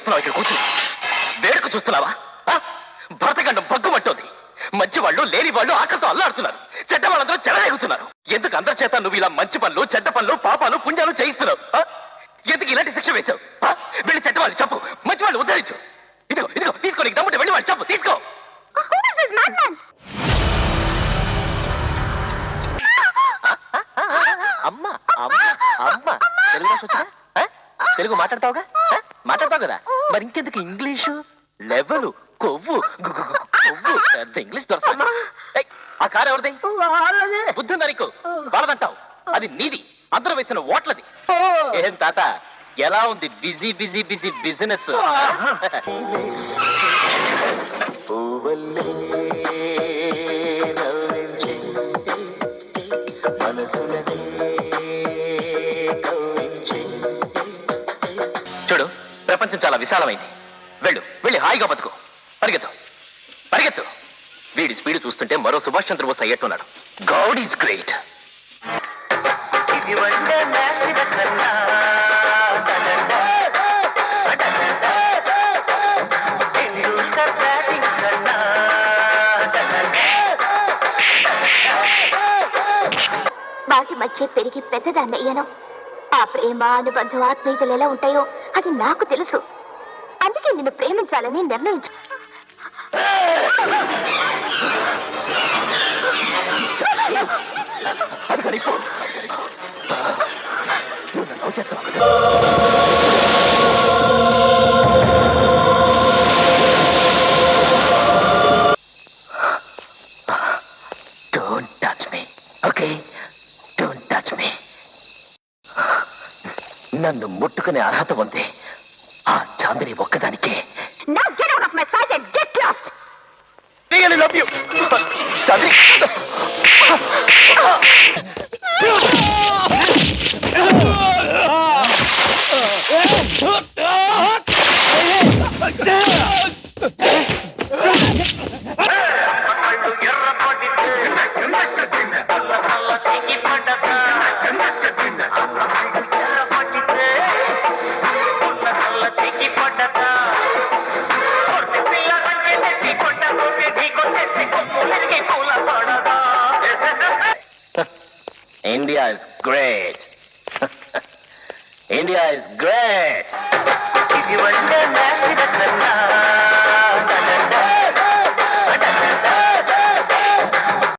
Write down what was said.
చేస్తున్నావు ఇక్కడ కూర్చుని? వేడుక చూస్తున్నావా? భరతఖండం భగ్గుమంటోంది. మంచి వాళ్ళు లేని వాళ్ళు ఆకలితో అల్లాడుతున్నారు. చెడ్డ వాళ్ళందరూ చెలరేగుతున్నారు. ఎందుకు అందరి చేత నువ్వు ఇలా మంచి పనులు, చెడ్డ పనులు, పాపాలు, పుణ్యాలు చేయిస్తున్నావు? ఎందుకు ఇలాంటి శిక్ష వేశావు? వెళ్ళి చెడ్డ వాళ్ళు చెప్పు, మంచి వాళ్ళు ఉద్ధరించు. ఇదిగో ఇదిగో తీసుకో, నీకు దమ్ముంటే వెళ్ళి వాళ్ళు చెప్పు, తీసుకో. అమ్మా అమ్మా అమ్మా, తెలుగు భాష వచ్చా? తెలుగు మాట్లాడతావుగా? మాట్లాడతావు కదా, మరి ఇంకెందుకు ఇంగ్లీషు? లెవెలు, కొవ్వు, కొవ్వు, పెద్ద ఇంగ్లీష్ దొరసమ్మా. ఆ కారు ఎవరిది? బుద్ధుందా నీకు? వాళ్ళదంటావు, అది నీది. అందరూ వేసిన ఓట్లది. ఏం తాత, ఎలా ఉంది బిజీ బిజీ బిజీ బిజినెస్? చూడు, ప్రపంచం చాలా విశాలమైంది. వెళ్ళు, వెళ్ళి హాయిగా బతుకు. పరిగెత్తు పరిగెత్తు. వీడి స్పీడ్ చూస్తుంటే మరో సుభాష్ చంద్రబోస్ అయ్యట్టున్నాడు. God is great. వాటి మధ్య పెరిగి పెద్దదాన్నయ్యాను. ఆ ప్రేమ, అనుబంధం, ఆత్మీయతలు ఎలా ఉంటాయో అది నాకు తెలుసు. అందుకే నిన్ను ప్రేమించాలని నిర్ణయించు. Don't touch me, okay? Don't touch me. నన్ను ముట్టుకునే అర్హత ఉంది ఆ చాందిని ఒక్కదానికే. Now get out of my sight and get lost. Really love you, Chandini. India is great. India is great.